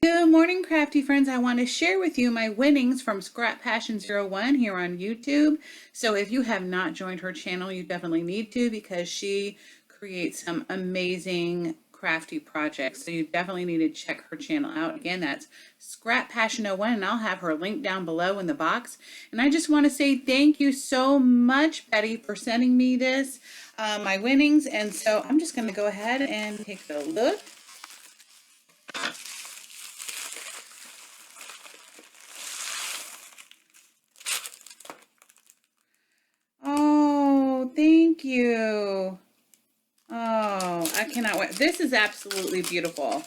Good morning, crafty friends. I want to share with you my winnings from Scrappassion01 here on YouTube. So if you have not joined her channel, you definitely need to, because she creates some amazing crafty projects. So you definitely need to check her channel out. Again, that's Scrappassion01, and I'll have her link down below in the box. And I just want to say thank you so much, Betty, for sending me this, my winnings. And so I'm just going to go ahead and take a look. Thank you. Oh, I cannot wait. This is absolutely beautiful.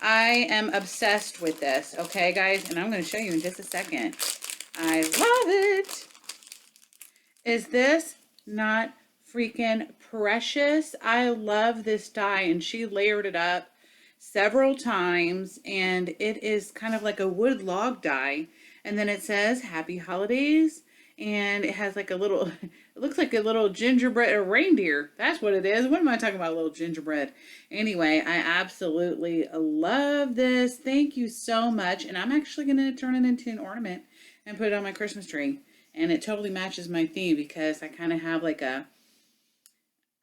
I am obsessed with this. Okay, guys, and I'm going to show you in just a second. I love it. Is this not freaking precious? I love this die, and she layered it up several times, and it is kind of like a wood log die. And then it says Happy Holidays. And it has like a little, it looks like a little gingerbread, a reindeer. That's what it is. What am I talking about, a little gingerbread? Anyway, I absolutely love this. Thank you so much. And I'm actually going to turn it into an ornament and put it on my Christmas tree. And it totally matches my theme, because I kind of have like a,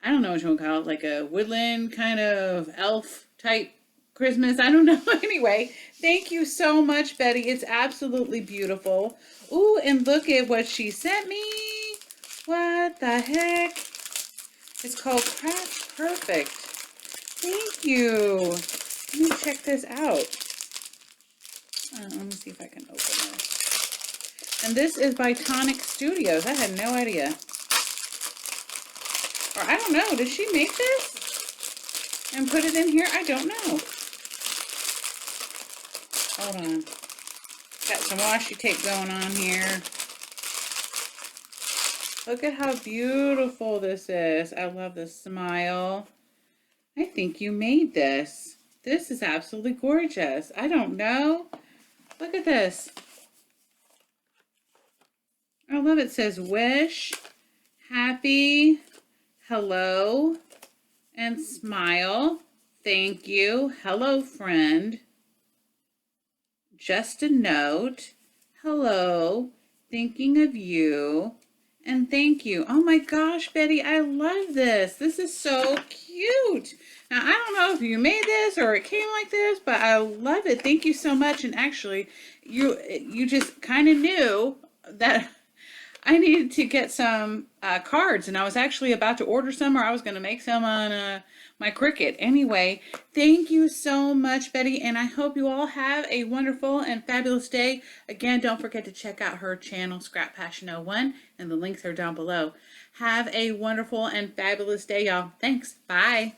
I don't know what you want to call it, like a woodland kind of elf type Christmas. I don't know. Anyway, thank you so much, Betty. It's absolutely beautiful. Ooh, and look at what she sent me. What the heck? It's called Craft Perfect. Thank you. Let me check this out. Let me see if I can open this. And this is by Tonic Studios. I had no idea. Or I don't know. Did she make this and put it in here? I don't know. Hold on. Got some washi tape going on here. Look at how beautiful this is. I love the smile. I think you made this. This is absolutely gorgeous. I don't know. Look at this. I love it. It says wish, happy, hello, and smile. Thank you. Hello, friend. Just a note. Hello. Thinking of you. And thank you. Oh my gosh, Betty, I love this. This is so cute. Now, I don't know if you made this or it came like this, but I love it. Thank you so much. And actually, you just kind of knew that I needed to get some cards, and I was actually about to order some, or I was going to make some on my Cricut. Anyway, thank you so much, Betty, and I hope you all have a wonderful and fabulous day. Again, don't forget to check out her channel, Scrappassion01, and the links are down below. Have a wonderful and fabulous day, y'all. Thanks. Bye.